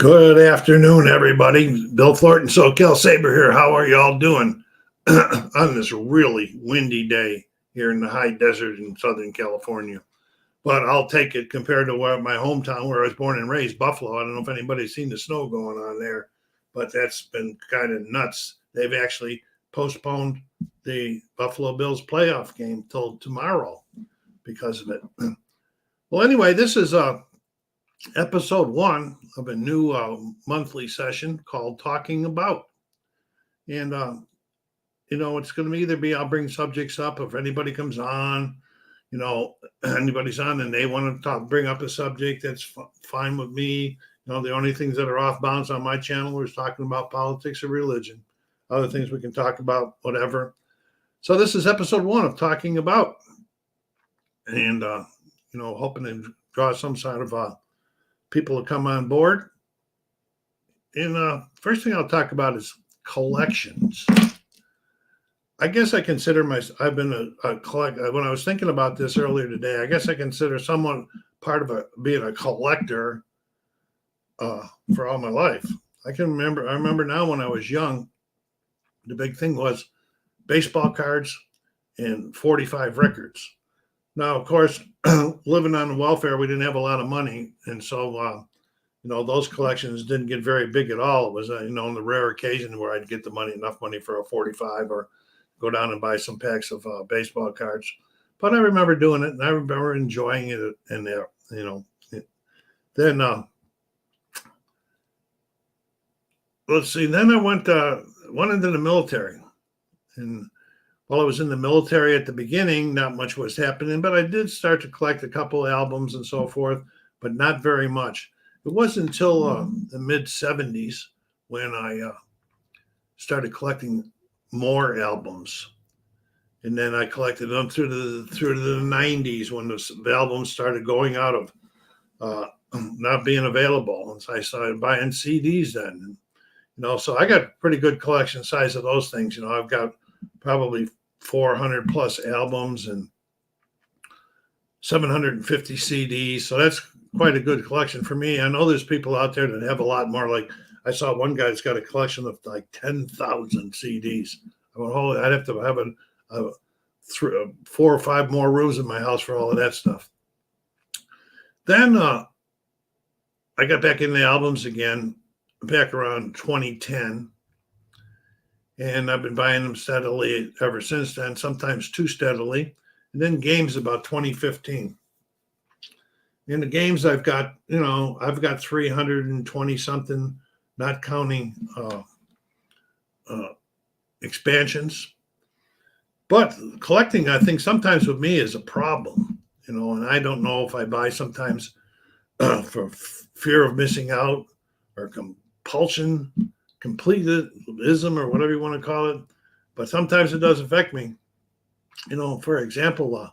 Good afternoon, everybody. Bill Thornton, SoCalSabre here. How are you all doing on this really windy day here in the high desert in Southern California? But I'll take it compared to my hometown where I was born and raised, Buffalo. I don't know if anybody's seen the snow going on there, but that's been kind of nuts. They've actually postponed the Buffalo Bills playoff game till tomorrow because of it. Well, anyway, this is episode 1 of a new monthly session called Talking About. And, it's going to either be I'll bring subjects up if anybody comes on, anybody's on and they want to bring up a subject, that's fine with me. The only things that are off bounds on my channel is talking about politics or religion. Other things we can talk about, whatever. So this is episode 1 of Talking About. And, hoping to draw some sort of people to come on board. And first thing I'll talk about is collections. I guess I consider I've been a collector. When I was thinking about this earlier today, I guess I consider someone part of being a collector for all my life. I remember now when I was young, the big thing was baseball cards and 45 records. Now, of course, living on the welfare, we didn't have a lot of money. And so, those collections didn't get very big at all. It was, on the rare occasion where I'd get enough money for a 45 or go down and buy some packs of baseball cards. But I remember doing it, and I remember enjoying it. And, then, let's see, then I went into the military. And while I was in the military at the beginning, not much was happening, but I did start to collect a couple albums and so forth, but not very much. It wasn't until the mid-'70s when I started collecting more albums. And then I collected them through the 90s when the albums started going out of not being available. And so I started buying CDs then. So I got a pretty good collection size of those things. I've got probably 400 plus albums and 750 CDs. So that's quite a good collection for me. I know there's people out there that have a lot more. Like I saw one guy that's got a collection of like 10,000 CDs. I'd have to have 4 or 5 more rooms in my house for all of that stuff. Then I got back in the albums again back around 2010. And I've been buying them steadily ever since then, sometimes too steadily. And then games about 2015. In the games I've got 320 something, not counting expansions. But collecting, I think sometimes with me is a problem, and I don't know if I buy sometimes for fear of missing out or compulsion, completism, or whatever you want to call it. But sometimes it does affect me. For example,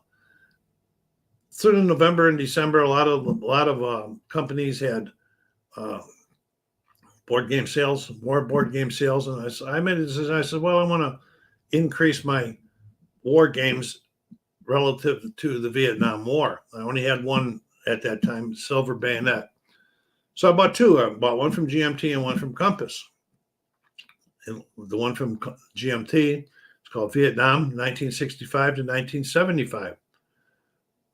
through November and December, a lot of companies had board game sales, more board game sales. And I made a decision. I said, well, I want to increase my war games relative to the Vietnam War. I only had one at that time, Silver Bayonet. So I bought 2. I bought one from GMT and one from Compass. And the one from GMT, it's called Vietnam, 1965 to 1975.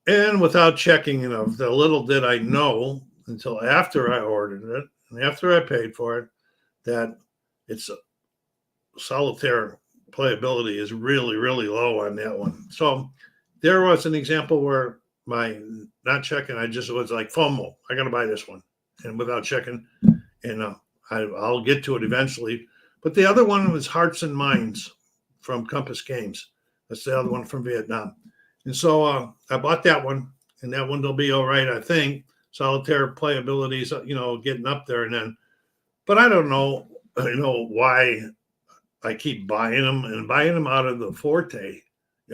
And without checking, the little did I know until after I ordered it and after I paid for it, that it's solitaire playability is really, really low on that one. So there was an example where my not checking, I just was like FOMO. I got to buy this one, and without checking, and I'll get to it eventually. But the other one was Hearts and Minds from Compass Games. That's the other one from Vietnam. And so I bought that one, and that one will be all right, I think. Solitaire playability is, getting up there. But I don't know, why I keep buying them out of the Forte,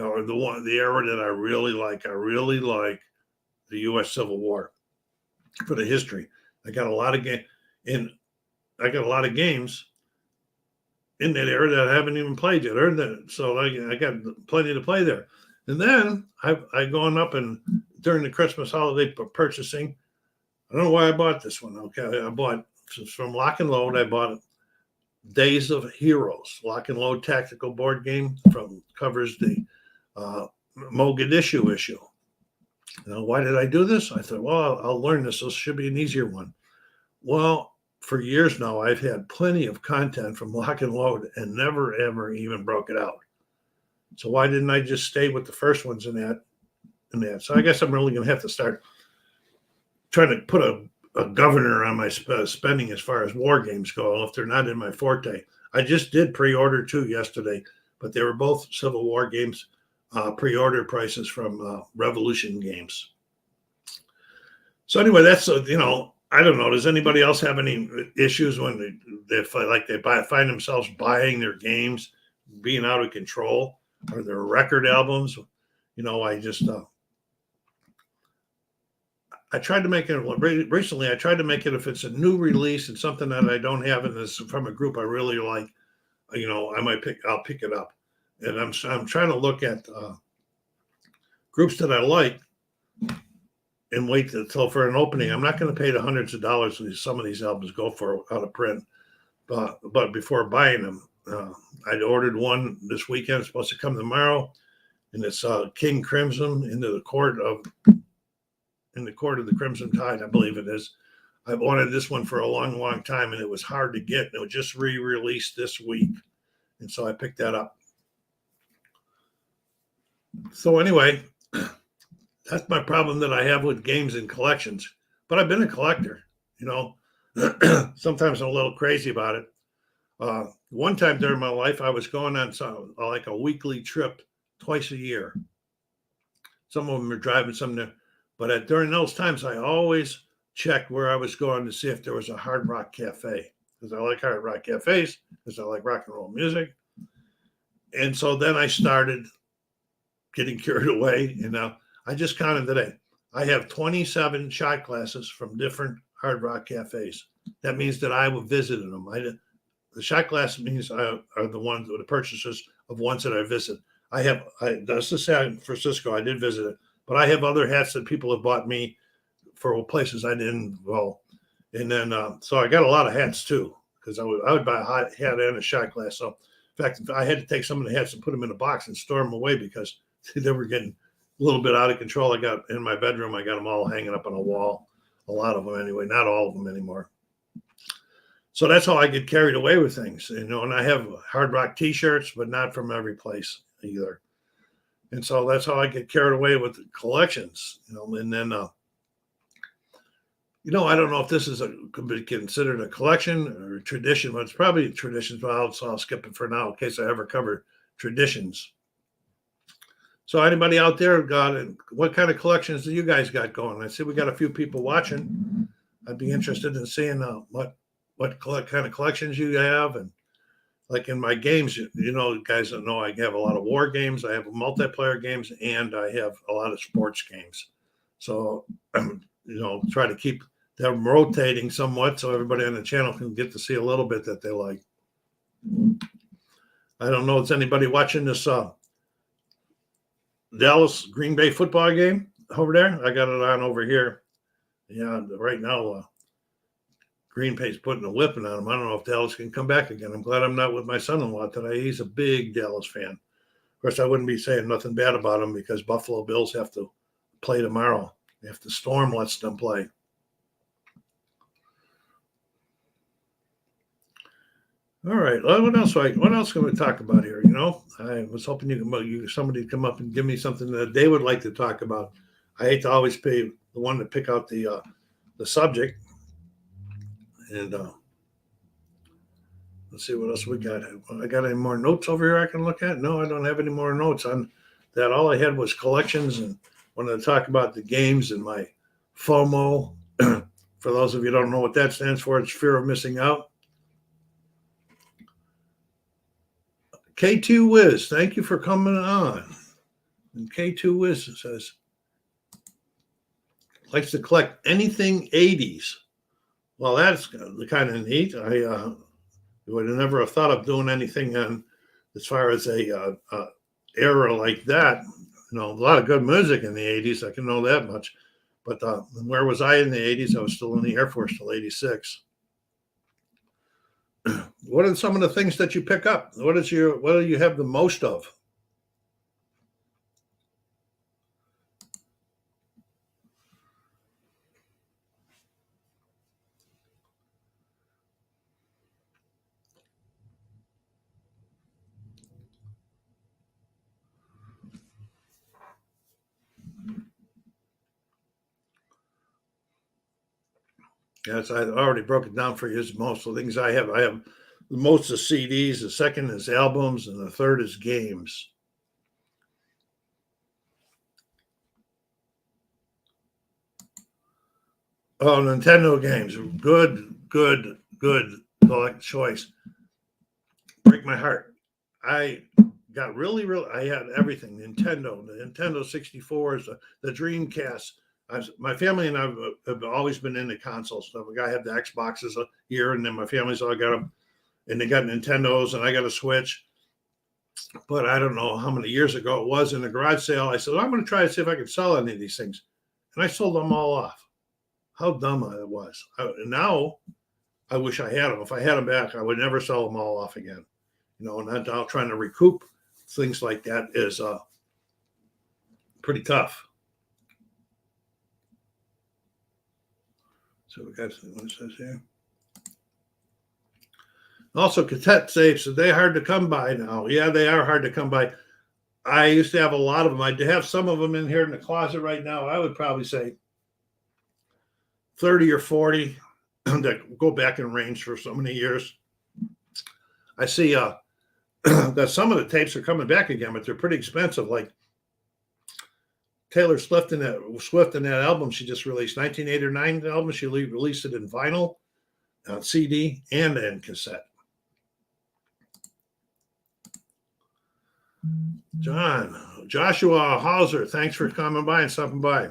or the era that I really like. I really like the U.S. Civil War for the history. I got a lot of games in that era that I haven't even played yet. So I got plenty to play there. And then I've gone up and during the Christmas holiday purchasing, I don't know why I bought this one. Okay, I bought from Lock and Load, I bought Days of Heroes, Lock and Load tactical board game covers the Mogadishu issue. Now, why did I do this? I thought, well, I'll learn this. This should be an easier one. Well, for years now, I've had plenty of content from Lock and Load and never, ever even broke it out. So why didn't I just stay with the first ones in that? So I guess I'm really going to have to start trying to put a governor on my spending as far as war games go, if they're not in my forte. I just did pre-order 2 yesterday, but they were both Civil War games, pre-order prices from Revolution Games. So anyway, that's, I don't know. Does anybody else have any issues when they find themselves buying their games, being out of control, or their record albums? I tried to make it recently. I tried to make it, if it's a new release and something that I don't have, and this from a group I really like, I'll pick it up. And I'm trying to look at groups that I like and wait until for an opening. I'm not going to pay the hundreds of dollars some of these albums go for out of print, but before buying them, I'd ordered one this weekend. It's supposed to come tomorrow, and it's King Crimson in the court of the Crimson Tide, I believe it is. I've wanted this one for a long, long time, and it was hard to get. It was just re-released this week, and so I picked that up. So anyway, that's my problem that I have with games and collections. But I've been a collector, Sometimes I'm a little crazy about it. One time during my life, I was going on like a weekly trip twice a year. Some of them are driving, some there. But during those times, I always checked where I was going to see if there was a hard rock cafe, because I like hard rock cafes, because I like rock and roll music. And so then I started getting carried away. And now I just counted today. I have 27 shot glasses from different hard rock cafes. That means that I have visited them. The shot glass means are the ones, the purchasers of ones that I visit. That's to San Francisco, I did visit it. But I have other hats that people have bought me for places I didn't go. And then, so I got a lot of hats too, because I would buy a hat and a shot glass. So, in fact, I had to take some of the hats and put them in a box and store them away because they were getting a little bit out of control. I got in my bedroom, I got them all hanging up on a wall. A lot of them anyway, not all of them anymore. So that's how I get carried away with things, and I have hard rock t-shirts, but not from every place either. And so that's how I get carried away with collections, and then, I don't know if this could be considered a collection or a tradition, but it's probably traditions, but I'll skip it for now in case I ever cover traditions. So anybody out there what kind of collections do you guys got going? I see we got a few people watching. I'd be interested in seeing what kind of collections you have. And like in my games, guys that know I have a lot of war games, I have multiplayer games, and I have a lot of sports games. So, try to keep them rotating somewhat so everybody on the channel can get to see a little bit that they like. I don't know, is anybody watching this Dallas Green Bay football game over there? I got it on over here. Yeah, right now, Green Bay's putting a whipping on them. I don't know if Dallas can come back again. I'm glad I'm not with my son-in-law today. He's a big Dallas fan. Of course, I wouldn't be saying nothing bad about him because Buffalo Bills have to play tomorrow. If the storm lets them play. All right. What else can we talk about here? I was hoping somebody come up and give me something that they would like to talk about. I hate to always be the one to pick out the subject. And let's see what else we got. I got any more notes over here I can look at? No, I don't have any more notes on that. All I had was collections and wanted to talk about the games and my FOMO. For those of you who don't know what that stands for, it's fear of missing out. K2 Wiz, thank you for coming on. And K2 Wiz says, likes to collect anything 80s. Well, that's kind of neat. I would have never have thought of doing anything as far as a era like that. A lot of good music in the 80s. I can know that much. But where was I in the 80s? I was still in the Air Force till 86. what are some of the things that you pick up? What do you have the most of? Yes, I already broke it down for you. Most of the things I have the most of CDs. The second is albums, and the third is games. Oh, Nintendo games. Good choice. Break my heart. I got really, I had everything. Nintendo, the Nintendo 64s, the Dreamcast. My family and I have always been into console stuff. I had the Xboxes a year, and then my family's all got them, and they got Nintendos, and I got a Switch. But I don't know how many years ago it was in a garage sale. I said, I'm going to try to see if I can sell any of these things. And I sold them all off. How dumb I was. Now I wish I had them. If I had them back, I would never sell them all off again. And now trying to recoup things like that is pretty tough. So we got what it says here. Also, cassette tapes, are they hard to come by now? Yeah, they are hard to come by. I used to have a lot of them. I have some of them in here in the closet right now. I would probably say 30 or 40 that go back in range for so many years. I see that some of the tapes are coming back again, but they're pretty expensive. Like Taylor Swift in that album she just released, 1989 album, she released it in vinyl, CD, and in cassette. Joshua Hauser, thanks for coming by and stopping by.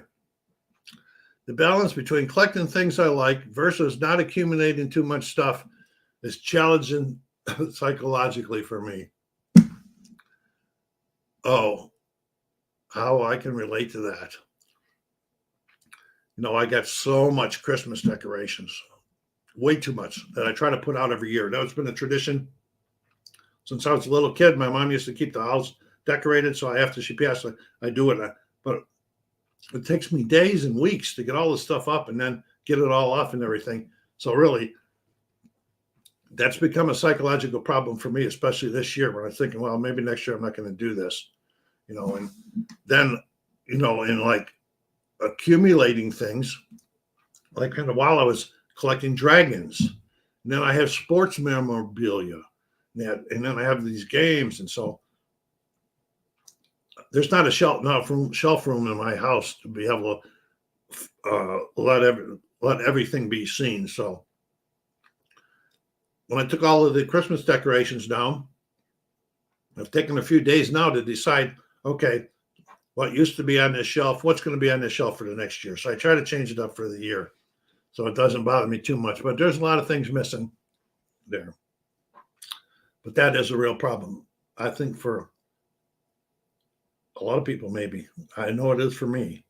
The balance between collecting things I like versus not accumulating too much stuff is challenging psychologically for me. Oh, how I can relate to that. I got so much Christmas decorations, way too much, that I try to put out every year. Now, it's been a tradition since I was a little kid. My mom used to keep the house decorated, so after she passed, I do it. But it takes me days and weeks to get all this stuff up and then get it all off and everything. So really, that's become a psychological problem for me, especially this year when I'm thinking, well, maybe next year I'm not going to do this, and then, in like accumulating things, like kind of while I was collecting dragons, and then I have sports memorabilia, and then I have these games. And so there's not a shelf room in my house to be able to let everything be seen. So when I took all of the Christmas decorations down, I've taken a few days now to decide, okay, what used to be on this shelf, what's going to be on this shelf for the next year. So I try to change it up for the year so it doesn't bother me too much. But there's a lot of things missing there. But that is a real problem, I think, for a lot of people, maybe. I know it is for me.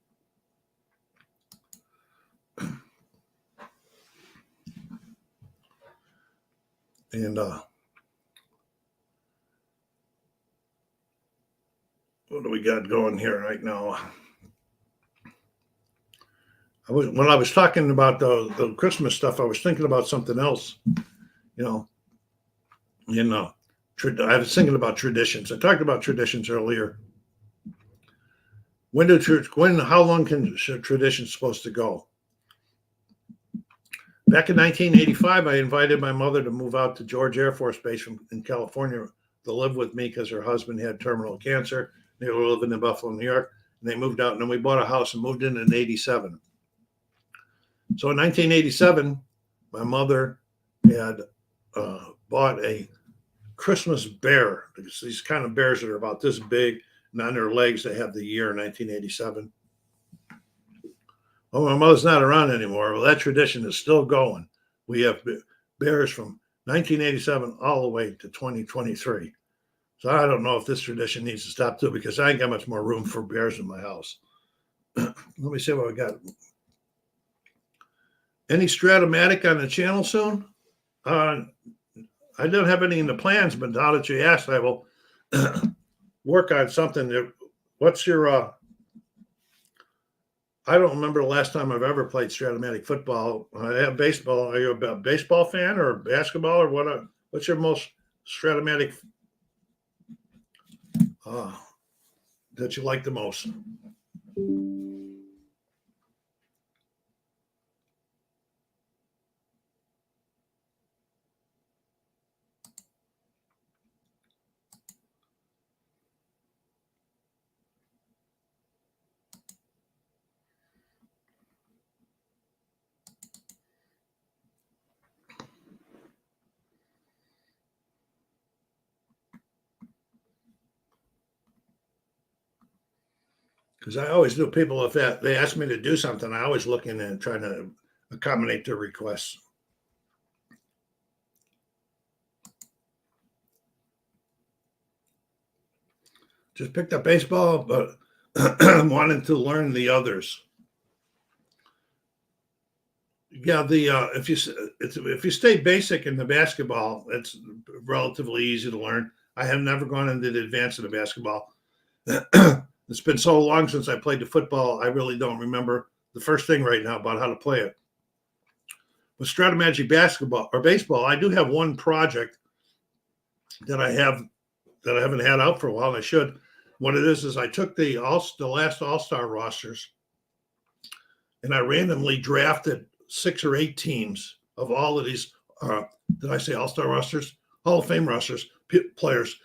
And what do we got going here right now? When I was talking about the Christmas stuff, I was thinking about something else. I was thinking about traditions. I talked about traditions earlier. How long can traditions supposed to go? Back in 1985, I invited my mother to move out to George Air Force Base in California to live with me because her husband had terminal cancer. They were living in Buffalo, New York, and they moved out. And then we bought a house and moved in 87. So in 1987, my mother had bought a Christmas bear. These kind of bears that are about this big, and on their legs they have the year 1987. Well, my mother's not around anymore. Well, that tradition is still going. We have bears from 1987 all the way to 2023. So I don't know if this tradition needs to stop too, because I ain't got much more room for bears in my house. Let me see what we got. Any Strat-O-Matic on the channel soon? I don't have any in the plans, but now that you asked, I will work on something. What's your? I don't remember the last time I've ever played Strat-O-Matic football. I have baseball. Are you a baseball fan or basketball or what? What's your most Strat-O-Matic that you like the most? Because I always do people, if they ask me to do something, I always look in and try to accommodate their requests. Just picked up baseball, but wanted to learn the others. Yeah, if you stay basic in the basketball, it's relatively easy to learn. I have never gone into the advanced of the basketball. It's been so long since I played the football, I really don't remember the first thing right now about how to play it. With Strat-O-Matic basketball or baseball, I do have one project that I haven't had out for a while, and I should. What it is I took the last All-Star rosters, and I randomly drafted 6 or 8 teams of all of these. Did I say All-Star rosters? Hall of Fame rosters, players.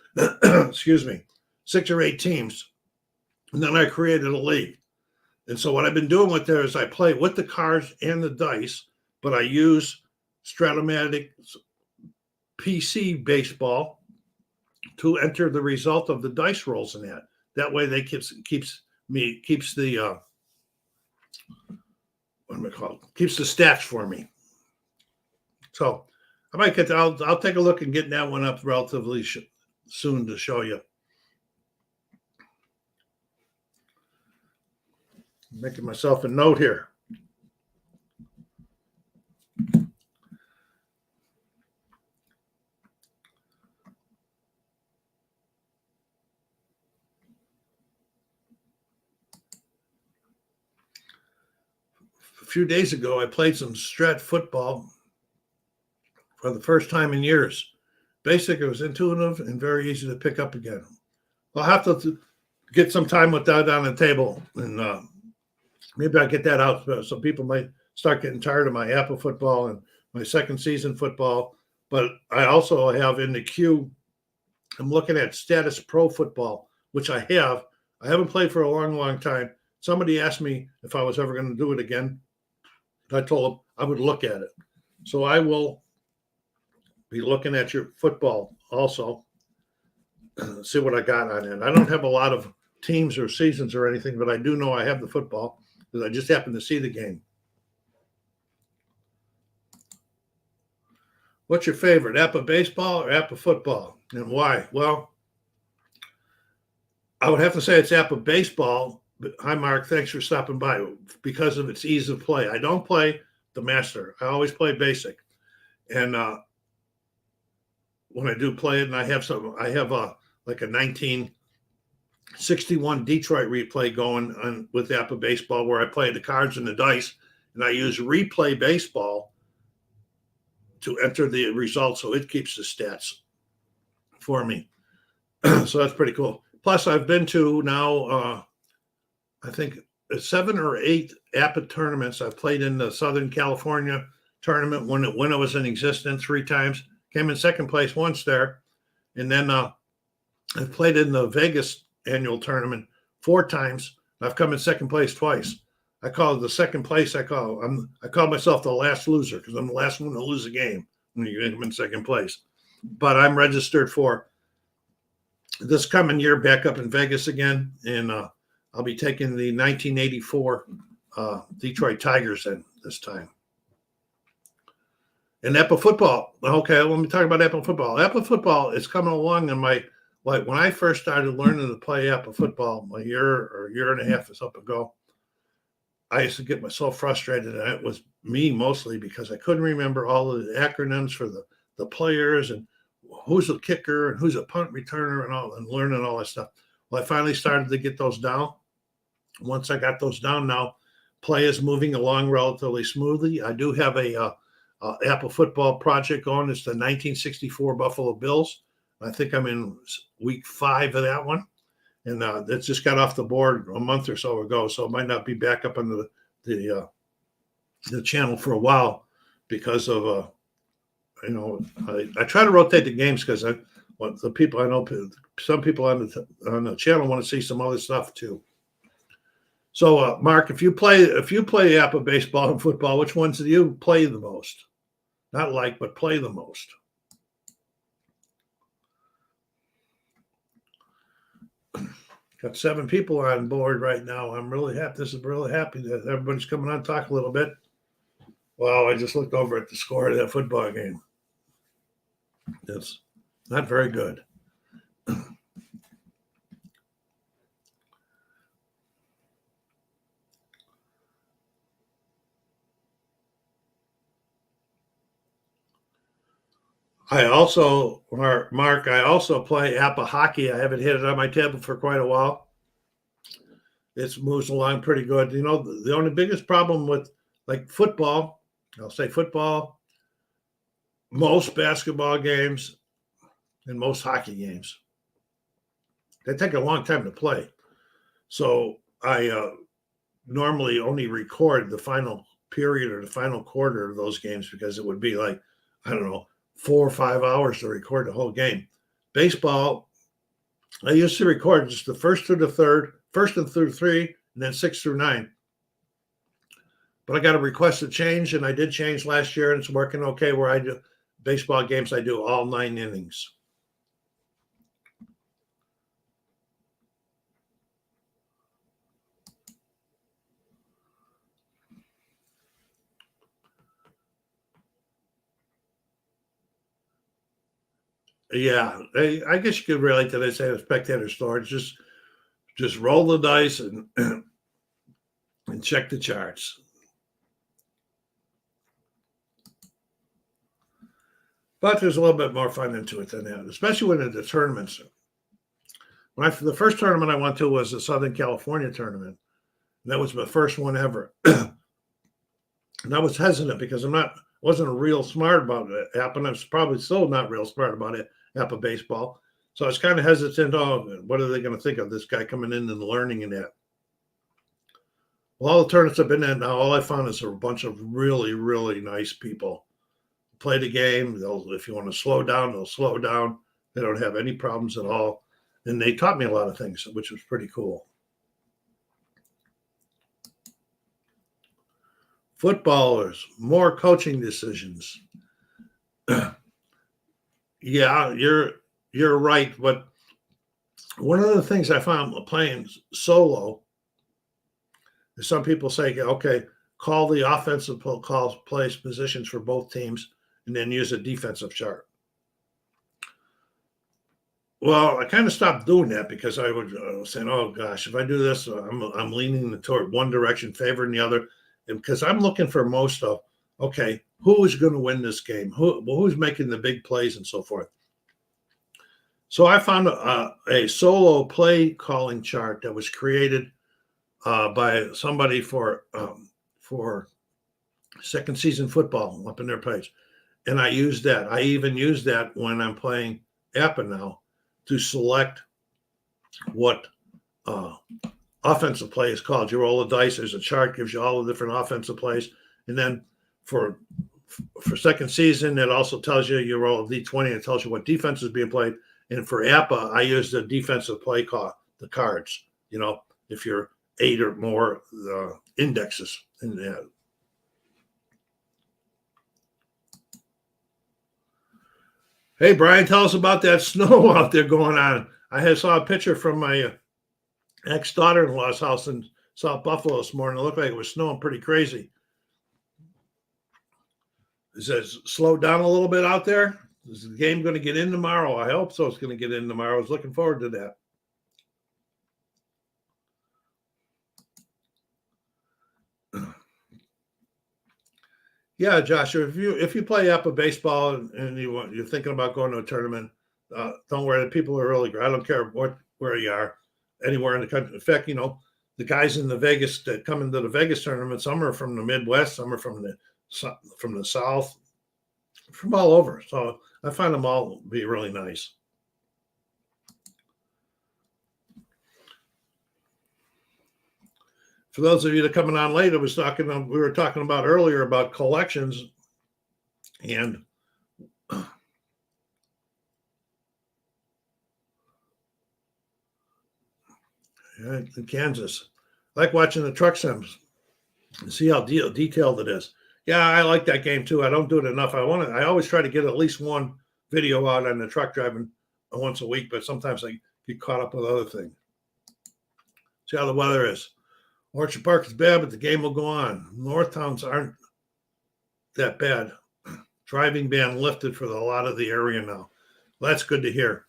Excuse me, 6 or 8 teams. And then I created a league. And so what I've been doing with there is I play with the cards and the dice, but I use Strat-O-Matic PC baseball to enter the result of the dice rolls in that. That way they keeps the keeps the stats for me. So I might get I'll take a look and get that one up relatively soon to show you. I'm making myself a note here. A few days ago, I played some Strat football for the first time in years. Basic, it was intuitive and very easy to pick up again. I'll have to get some time with that on the table, and maybe I'll get that out so people might start getting tired of my Apple football and my second season football. But I also have in the queue, I'm looking at Status Pro football, which I have. I haven't played for a long, long time. Somebody asked me if I was ever going to do it again. I told them I would look at it. So I will be looking at your football also, see what I got on it. I don't have a lot of teams or seasons or anything, but I do know I have the football because I just happened to see the game. What's your favorite, app of baseball or app of football, and why? Well, I would have to say it's app of baseball. But hi, Mark. Thanks for stopping by. Because of its ease of play, I don't play the master. I always play basic, and when I do play it, and I have like a 1961 Detroit replay going on with app of baseball, where I play the cards and the dice, and I use replay baseball to enter the results, so it keeps the stats for me. So that's pretty cool. Plus, I've been to now, I think 7 or 8 APA tournaments. I've played in the Southern California tournament when it was in existence 3 times. Came in second place once there, and then I've played in the Vegas annual tournament 4 times. I've come in second place twice. I call it the second place. I call myself the last loser because I'm the last one to lose a game when you come in second place. But I'm registered for this coming year back up in Vegas again, and I'll be taking the 1984 Detroit Tigers in this time. And Apple football. Okay, let me talk about Apple football. Apple football is coming along in my, like when I first started learning to play Apple football a year and a half or something ago, I used to get myself frustrated, and it was me mostly because I couldn't remember all of the acronyms for the players and who's a kicker and who's a punt returner and learning all that stuff. Well, I finally started to get those down. Once I got those down, now play is moving along relatively smoothly. I do have a Apple football project going. It's the 1964 Buffalo Bills. I think I'm in week 5 of that one, and it just got off the board a month or so ago, so it might not be back up on the channel for a while because of I try to rotate the games because the people I know, some people on the channel want to see some other stuff too. So, Mark, if you play Apple baseball and football, which ones do you play the most? Not like, but play the most. Got 7 people on board right now. I'm really happy. This is really happy that everybody's coming on, talk a little bit. Wow, I just looked over at the score of that football game. It's not very good. Mark, I also play Apple hockey. I haven't hit it on my tablet for quite a while. It moves along pretty good. You know, the only biggest problem with like football, I'll say football, most basketball games, and most hockey games, they take a long time to play. So I normally only record the final period or the final quarter of those games because it would be like, I don't know, 4 or 5 hours to record the whole game. Baseball, I used to record just the first through the third, first and through 3, and then 6 through 9. But I got a request to change, and I did change last year, and it's working okay where I do baseball games. I do all 9 innings. Yeah, I guess you could relate to this at a spectator store. It's just roll the dice and and check the charts. But there's a little bit more fun into it than that, especially when the tournaments. The first tournament I went to was the Southern California tournament. And that was my first one ever. And I was hesitant because wasn't real smart about it. And I was probably still not real smart about it. Apple baseball. So I was kind of hesitant. Oh, what are they going to think of this guy coming in and learning in that? Well, all the tournaments I've been in now, all I found is a bunch of really, really nice people. Play the game. If you want to slow down, they'll slow down. They don't have any problems at all. And they taught me a lot of things, which was pretty cool. Footballers, more coaching decisions. Yeah, you're right. But one of the things I found playing solo is some people say, okay, call the offensive plays positions for both teams and then use a defensive chart. Well, I kind of stopped doing that because I was saying, oh gosh, if I do this, I'm leaning toward one direction, favoring the other. And because I'm looking for most of, okay, who is going to win this game? Who's making the big plays and so forth? So I found a solo play calling chart that was created by somebody for second season football up in their page. And I use that. I even use that when I'm playing Appa now to select what offensive play is called. You roll the dice. There's a chart, gives you all the different offensive plays. And then for second season, it also tells you roll a D20. It tells you what defense is being played. And for Appa, I use the defensive play call, the cards. You know, if you're 8 or more indexes in that. Hey, Brian, tell us about that snow out there going on. I saw a picture from my ex-daughter-in-law's house in South Buffalo this morning. It looked like it was snowing pretty crazy. It says, slow down a little bit out there. Is the game going to get in tomorrow? I hope so. It's going to get in tomorrow. I was looking forward to that. Yeah, Joshua, if you play Apple baseball and you're thinking about going to a tournament, Don't worry, the people are really great. I don't care where you are, anywhere in the country. In fact, the guys in the Vegas that come into the Vegas tournament, some are from the Midwest, some are from the South, from all over. So I find them all be really nice. For those of you that are coming on late, we were talking about earlier about collections, and in Kansas, I like watching the truck sims and see how detailed it is. Yeah, I like that game too. I don't do it enough. I always try to get at least one video out on the truck driving once a week, but sometimes I get caught up with other things. See how the weather is. Orchard Park is bad, but the game will go on. North towns aren't that bad. Driving ban lifted for a lot of the area now. Well, that's good to hear.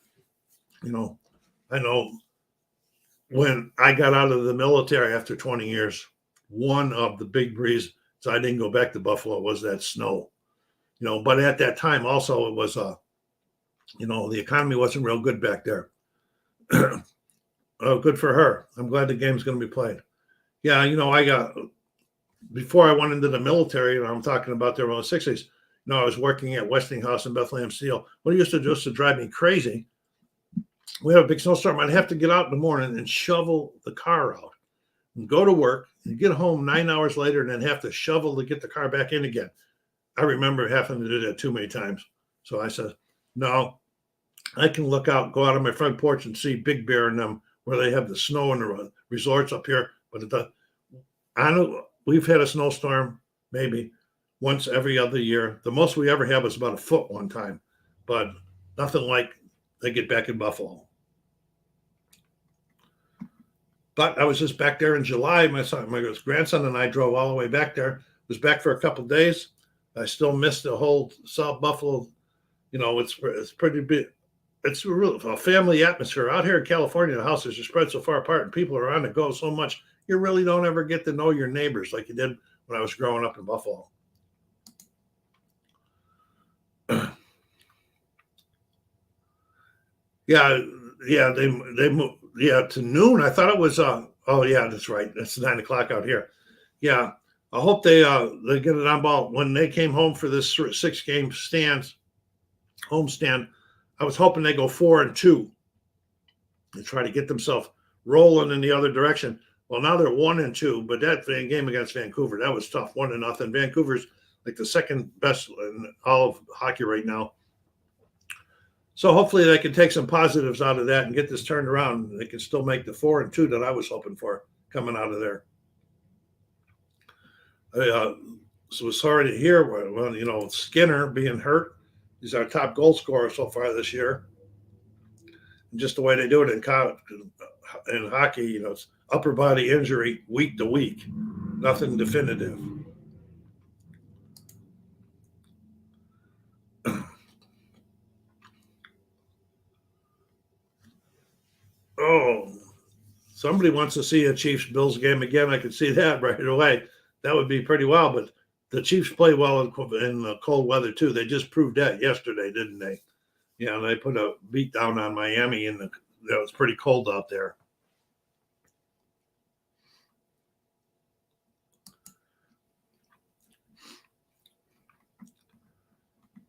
I know when I got out of the military after 20 years, one of the big reasons I didn't go back to Buffalo was that snow. But at that time also it was the economy wasn't real good back there. Oh, good for her. I'm glad the game's going to be played. Yeah, I got, before I went into the military, and I'm talking about the early 60s, I was working at Westinghouse in Bethlehem Steel. What it used to do is to drive me crazy. We have a big snowstorm. I'd have to get out in the morning and shovel the car out and go to work and get home 9 hours later and then have to shovel to get the car back in again. I remember having to do that too many times. So I said, no, I can look out, go out on my front porch and see Big Bear and them where they have the snow in the resorts up here. But I know we've had a snowstorm maybe once every other year. The most we ever have is about a foot one time, but nothing like they get back in Buffalo. But I was just back there in July. My grandson and I drove all the way back there. Was back for a couple of days. I still missed the whole South Buffalo. It's pretty big. It's a family atmosphere out here in California. The houses are spread so far apart, and people are on the go so much. You really don't ever get to know your neighbors like you did when I was growing up in Buffalo. They moved. Yeah, to noon. I thought it was. Oh yeah, that's right. It's 9 o'clock out here. Yeah, I hope they get it on ball. When they came home for this 6-game homestand, I was hoping they go 4-2 and try to get themselves rolling in the other direction. Well, now they're 1-2, but that game against Vancouver, that was tough, 1-0. Vancouver's like the second best in all of hockey right now. So hopefully they can take some positives out of that and get this turned around. They can still make the 4-2 that I was hoping for coming out of there. So sorry to hear, Skinner being hurt. He's our top goal scorer so far this year. And just the way they do it in hockey, it's upper body injury week to week, nothing definitive. Oh, somebody wants to see a Chiefs-Bills game again. I could see that right away. That would be pretty well, but the Chiefs play well in the cold weather too. They just proved that yesterday, didn't they? Yeah, they put a beat down on Miami, and it was pretty cold out there.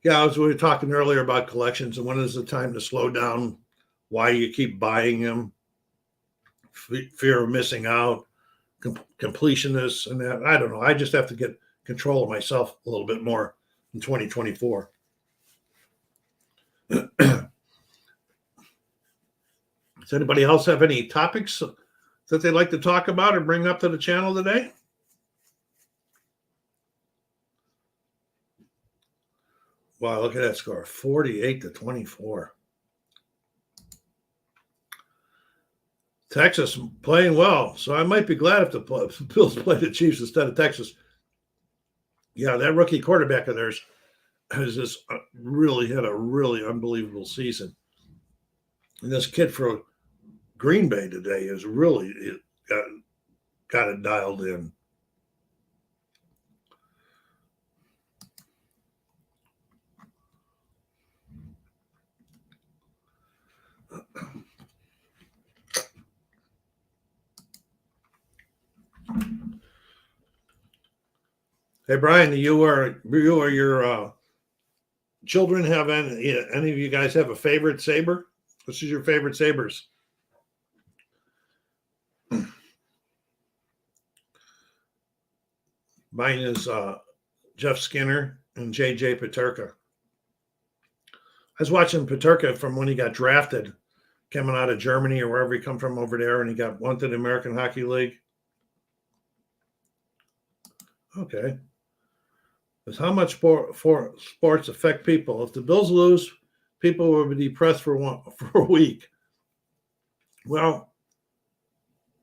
Yeah, we were talking earlier about collections and when is the time to slow down, why you keep buying them, fear of missing out, completionists, and that. I don't know. I just have to get control of myself a little bit more in 2024. Does anybody else have any topics that they'd like to talk about or bring up to the channel today? Wow, look at that score, 48-24. Texas playing well, so I might be glad if the Bills play the Chiefs instead of Texas. Yeah, that rookie quarterback of theirs has just really had a really unbelievable season. And this kid for Green Bay today is really got it dialed in. Hey, Brian, you or your children have any of you guys have a favorite saber? This is your favorite sabers. Mine is Jeff Skinner and J.J. Peterka. I was watching Peterka from when he got drafted, coming out of Germany or wherever he come from over there, and he got one to the American Hockey League. Okay. Is how much for sports affect people? If the Bills lose, people will be depressed for a week. Well,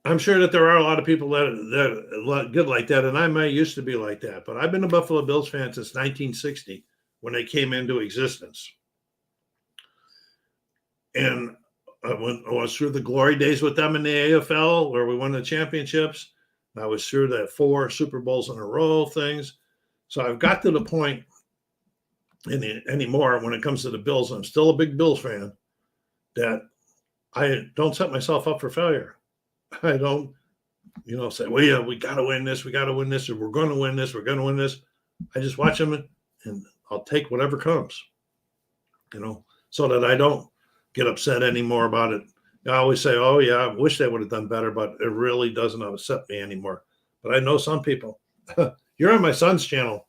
I'm sure that there are a lot of people that get like that, and I might used to be like that. But I've been a Buffalo Bills fan since 1960 when they came into existence, and I was through the glory days with them in the AFL where we won the championships. I was through the 4 Super Bowls in a row things. So I've got to the point anymore when it comes to the Bills. I'm still a big Bills fan that I don't set myself up for failure. I don't, say, well, yeah, we got to win this. We got to win this. Or we're going to win this. We're going to win this. I just watch them and I'll take whatever comes, so that I don't get upset anymore about it. I always say, oh, yeah, I wish they would have done better, but it really doesn't upset me anymore. But I know some people. You're on my son's channel.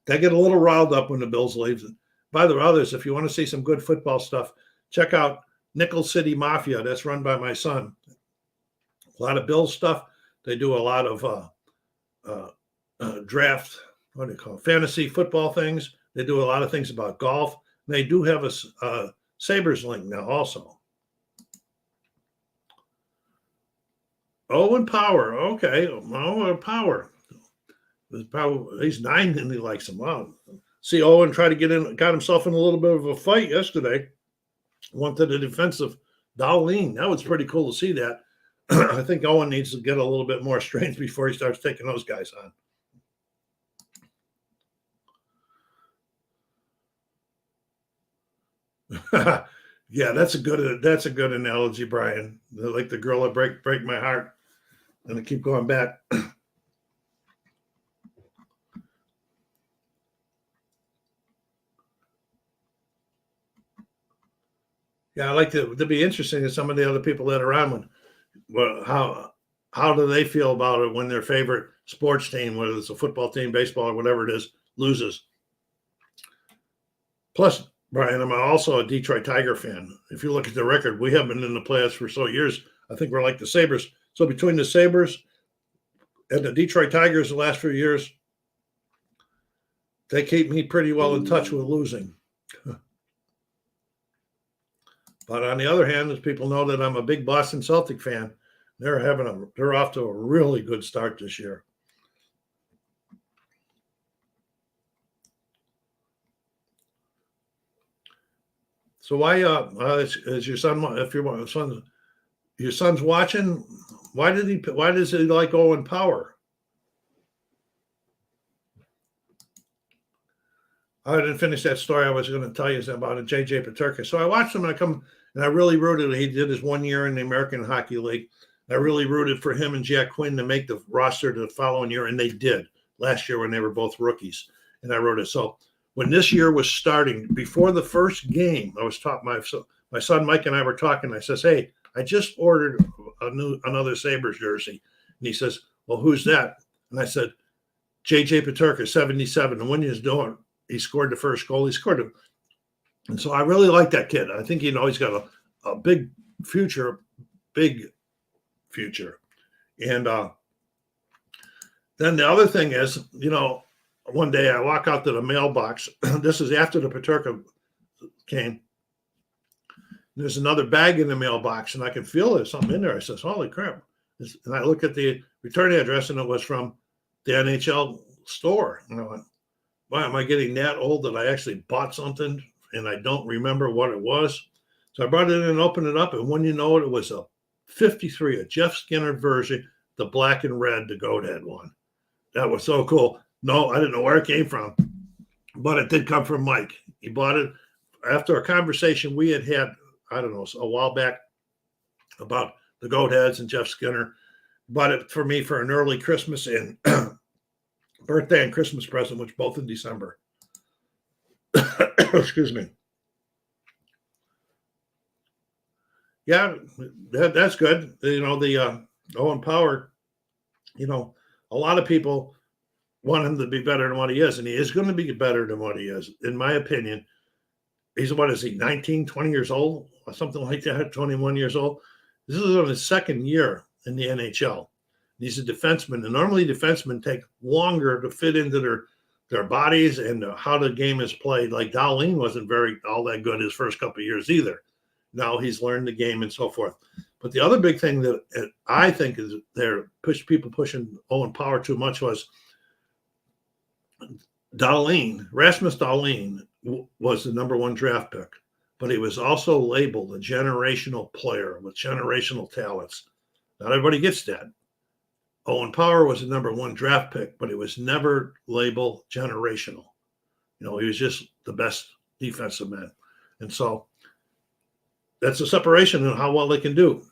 They get a little riled up when the Bills leave. By the others, if you want to see some good football stuff, check out Nickel City Mafia. That's run by my son. A lot of Bills stuff. They do a lot of draft, what do you call it, fantasy football things. They do a lot of things about golf. They do have a Sabres link now also. Owen Power. Okay. Owen Power. He's 9 and he likes him. Wow. See Owen try to got himself in a little bit of a fight yesterday. Went to the defense of Darlene. That was pretty cool to see that. I think Owen needs to get a little bit more strength before he starts taking those guys on. Yeah, that's a good analogy, Brian. Like the girl that break my heart, and I keep going back. Yeah, I like to be interesting in some of the other people that are on. How do they feel about it when their favorite sports team, whether it's a football team, baseball, or whatever it is, loses? Plus, Brian, I'm also a Detroit Tiger fan. If you look at the record, we have been in the playoffs for so years. I think we're like the Sabres. So between the Sabres and the Detroit Tigers the last few years, they keep me pretty well in touch with losing. But on the other hand, as people know that I'm a big Boston Celtic fan, they're off to a really good start this year. So why is your son, if your son's watching, why does he like Owen Power? I didn't finish that story I was going to tell you about a J.J. Peterka. So I watched him and I really rooted. He did his 1 year in the American Hockey League. I really rooted for him and Jack Quinn to make the roster the following year, and they did last year when they were both rookies. And I wrote it. So when this year was starting, before the first game, I was taught my son Mike and I were talking. I says, "Hey, I just ordered another Sabres jersey," and he says, "Well, who's that?" And I said, "J.J. Peterka, 77." And when he was doing, he scored the first goal. He scored it. And so I really like that kid. I think, he's got a big future. And then the other thing is, one day I walk out to the mailbox. This is after the Peterka came. There's another bag in the mailbox, and I can feel there's something in there. I says, holy crap. And I look at the return address, and it was from the NHL store. And I went, why am I getting that old that I actually bought something and I don't remember what it was? So I brought it in and opened it up, and when you know it, it was a 53, a Jeff Skinner version, the black and red, the goat head one. That was so cool. No, I didn't know where it came from, but it did come from Mike. He bought it after a conversation we had, I don't know, a while back about the goat heads and Jeff Skinner. Bought it for me for an early Christmas, and birthday and Christmas present, which both in December. Excuse me. Yeah, that's good. The Owen Power, a lot of people want him to be better than what he is, and he is going to be better than what he is, in my opinion. He's, what is he, 19, 20 years old, or something like that, 21 years old. This is on his second year in the NHL. He's a defenseman, and normally defensemen take longer to fit into their bodies and how the game is played. Like Darlene wasn't all that good his first couple of years either. Now he's learned the game and so forth. But the other big thing that I think is people pushing Owen Power too much was Rasmus Dahlin was the number one draft pick, but he was also labeled a generational player with generational talents. Not everybody gets that. Owen Power was the number one draft pick, but he was never labeled generational. He was just the best defensive man. And so that's a separation in how well they can do.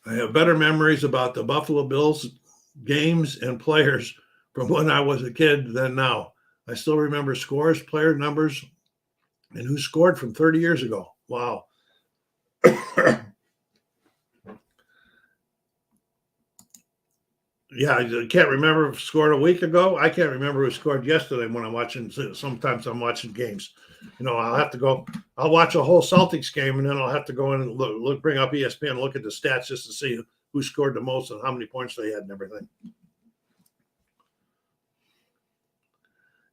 I have better memories about the Buffalo Bills games and players from when I was a kid than now. I still remember scores, player numbers, and who scored from 30 years ago. Wow. Yeah, I can't remember if scored a week ago. I can't remember who scored yesterday when I'm watching. Sometimes I'm watching games. I'll have to go. I'll watch a whole Celtics game, and then I'll have to go in and bring up ESPN and look at the stats just to see who scored the most and how many points they had and everything.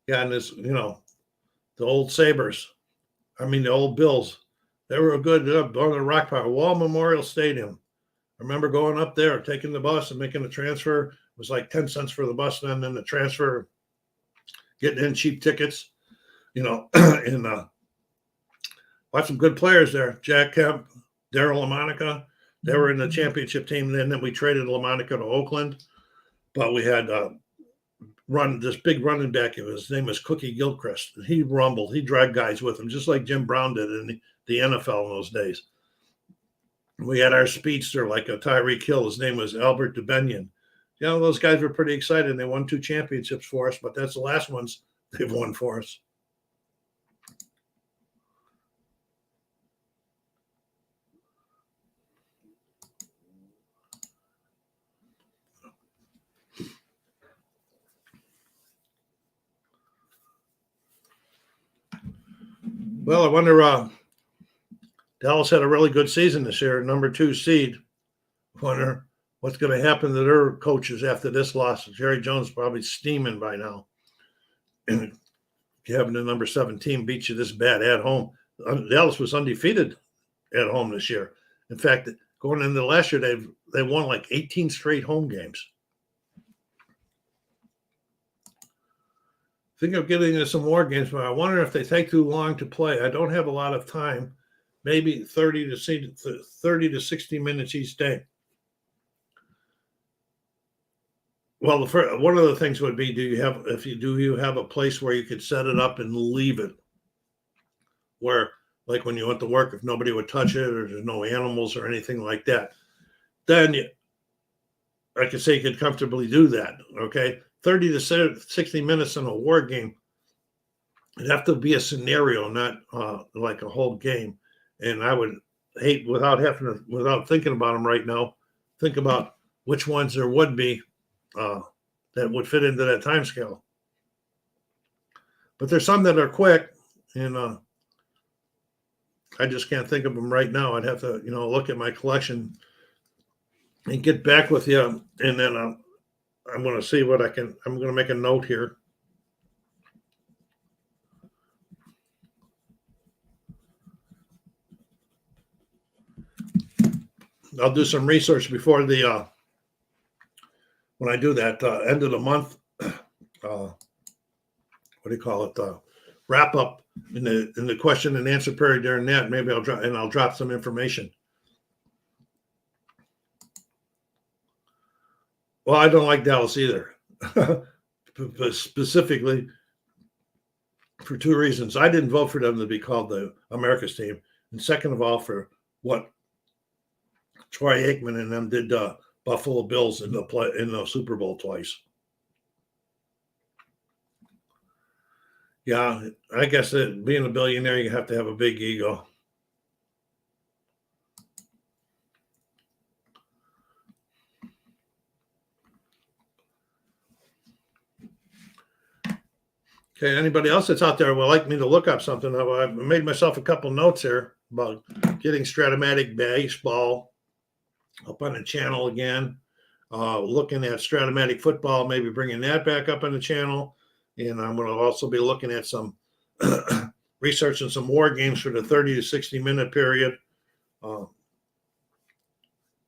Yeah, and this, the old Sabres. The old Bills. They were good on the Rock Power Wall Memorial Stadium. I remember going up there, taking the bus and making a transfer. It was like 10 cents for the bus, and then the transfer, getting in cheap tickets, and watch some good players there. Jack Kemp, Daryl LaMonica. They were in the championship team. And then we traded LaMonica to Oakland. But we had this big running back. His name was Cookie Gilchrist. He rumbled. He dragged guys with him, just like Jim Brown did in the NFL in those days. We had our speedster like a Tyreek Hill. His name was Albert DeBenion. Those guys were pretty excited. They won 2 championships for us, but that's the last ones they've won for us. Well, I wonder, Dallas had a really good season this year, number 2 seed. Wonder what's going to happen to their coaches after this loss. Jerry Jones probably steaming by now. And having the number 7 team beat you this bad at home. Dallas was undefeated at home this year. In fact, going into last year, they won like 18 straight home games. Think of getting into some more games, but I wonder if they take too long to play. I don't have a lot of time. Maybe 30 to 60 minutes each day. Well, one of the things would be, do you have a place where you could set it up and leave it? Where, like when you went to work, if nobody would touch it or there's no animals or anything like that, then I could say you could comfortably do that. Okay. 30 to 60 minutes in a war game. It'd have to be a scenario, not like a whole game. And I would hate, without thinking about them right now, think about which ones there would be that would fit into that time scale. But there's some that are quick, and I just can't think of them right now. I'd have to, look at my collection and get back with you. And then I'm going to see what I'm going to make a note here. I'll do some research before when I do that end of the month, wrap up in the question and answer period during that. Maybe I'll drop some information. Well, I don't like Dallas either, specifically for 2 reasons. I didn't vote for them to be called the America's team, and second of all, for what Troy Aikman and them did Buffalo Bills in the Super Bowl twice. Yeah, I guess being a billionaire, you have to have a big ego. Okay, anybody else that's out there would like me to look up something? I've made myself a couple notes here about getting Strat-O-Matic baseball up on the channel again. Looking at Strat-O-Matic football, maybe bringing that back up on the channel. And I'm going to also be looking at some researching some war games for the 30 to 60 minute period.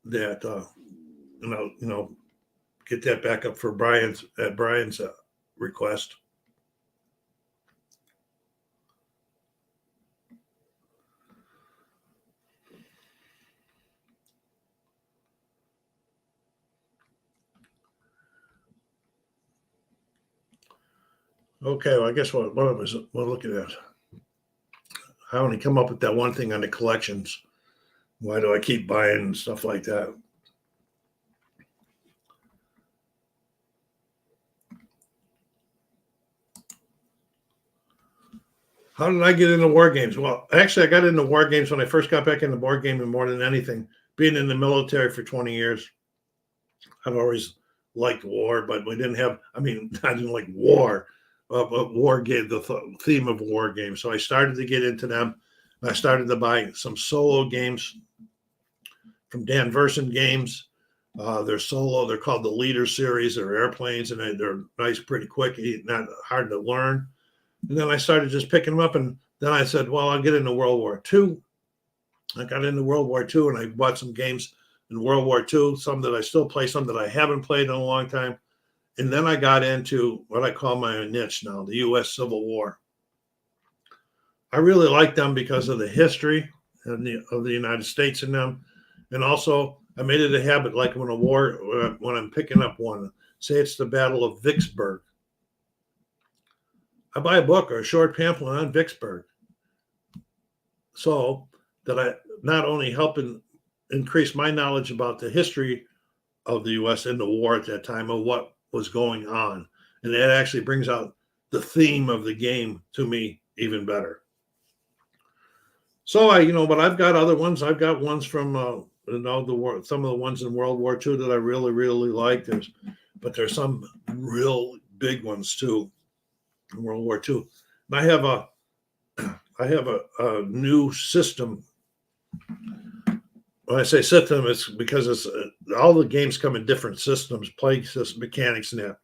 That get that back up for Brian's request. Okay, well, I guess what was we're looking at. I only come up with that one thing on the collections. Why do I keep buying and stuff like that? How did I get into war games? Well, actually, I got into war games when I first got back into board gaming more than anything. Being in the military for 20 years, I've always liked war, but we didn't have, I didn't like war, but war game, the theme of war games. So I started to get into them. I started to buy some solo games from Dan Verson Games. They're solo. They're called the Leader Series. They're airplanes, and they're nice, pretty quick, not hard to learn. And then I started just picking them up, and then I said, well, I'll get into World War II. I got into World War II, and I bought some games in World War II, some that I still play, some that I haven't played in a long time. And then I got into what I call my niche now, the U.S. Civil War. I really like them because of the history of the United States in them. And also, I made it a habit, like when I'm picking up one, say it's the Battle of Vicksburg. I buy a book or a short pamphlet on Vicksburg, so that I not only help increase my knowledge about the history of the U.S. in the war at that time, of what was going on, and that actually brings out the theme of the game to me even better. So but I've got other ones. I've got ones from the war, some of the ones in World War II that I really, really like. But there's some real big ones too. World War II. And I have a new system. When I say system, it's because it's all the games come in different systems, play system, mechanics, and that.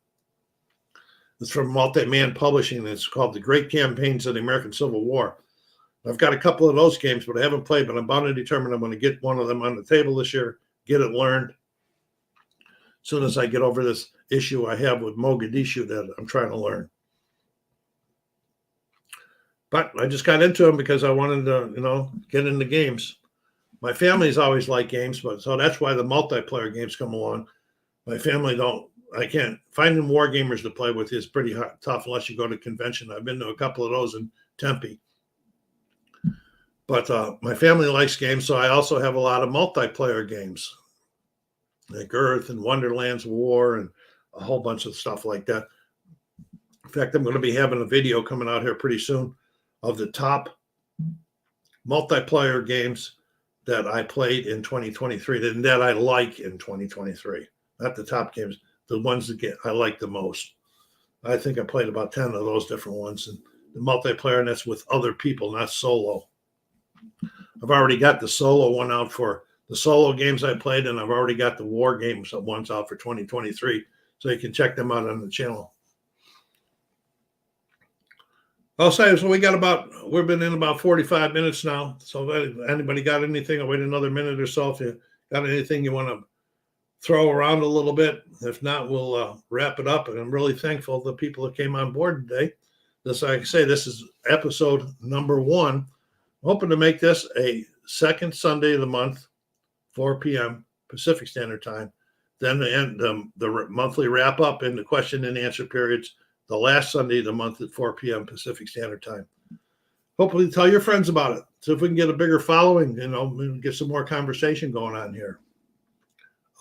It's from Multi-Man Publishing. It's called The Great Campaigns of the American Civil War. I've got a couple of those games, but I haven't played. But I'm bound and determined I'm going to get one of them on the table this year, get it learned. As soon as I get over this issue I have with Mogadishu that I'm trying to learn. But I just got into them because I wanted to, get into games. My family's always liked games, so that's why the multiplayer games come along. My family I can't find them war gamers to play with is pretty tough unless you go to convention. I've been to a couple of those in Tempe. But my family likes games, so I also have a lot of multiplayer games, like Earth and Wonderland's War and a whole bunch of stuff like that. In fact, I'm going to be having a video coming out here pretty soon of the top multiplayer games that I played in 2023, that I like in 2023. Not the top games, the ones that I like the most. I think I played about 10 of those different ones. And the multiplayer, and that's with other people, not solo. I've already got the solo one out for the solo games I played, and I've already got the war games ones out for 2023. So you can check them out on the channel. I'll say, so we've been in about 45 minutes now. So if anybody got anything, I'll wait another minute or so. If you got anything you want to throw around a little bit, if not, we'll wrap it up. And I'm really thankful to the people that came on board today. Like I say, this is episode number 1. I'm hoping to make this a second Sunday of the month, 4 p.m. Pacific Standard Time. Then the monthly wrap up and the question and answer periods, the last Sunday of the month at 4 p.m. Pacific Standard Time. Hopefully tell your friends about it. So if we can get a bigger following, get some more conversation going on here.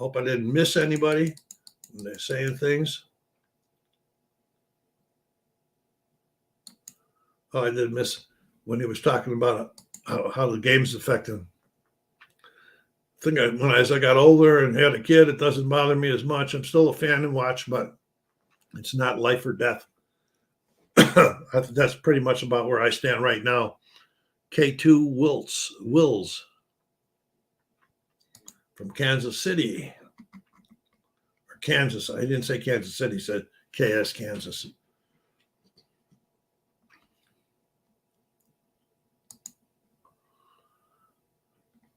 Hope I didn't miss anybody when they're saying things. Oh, I did miss when he was talking about how the games affect him. I think as I got older and had a kid, it doesn't bother me as much. I'm still a fan and watch, but it's not life or death. I think that's pretty much about where I stand right now. K2 Wills from Kansas City. Or Kansas. I didn't say Kansas City, said KS Kansas.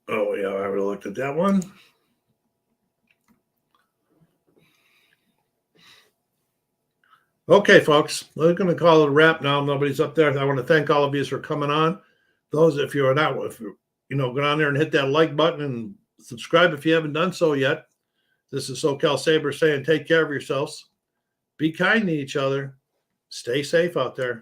Oh, yeah, I already looked at that one. Okay, folks, we're going to call it a wrap now. Nobody's up there. I want to thank all of you for coming on. Those, if you're not, go on there and hit that like button and subscribe if you haven't done so yet. This is SoCalSabre saying take care of yourselves. Be kind to each other. Stay safe out there.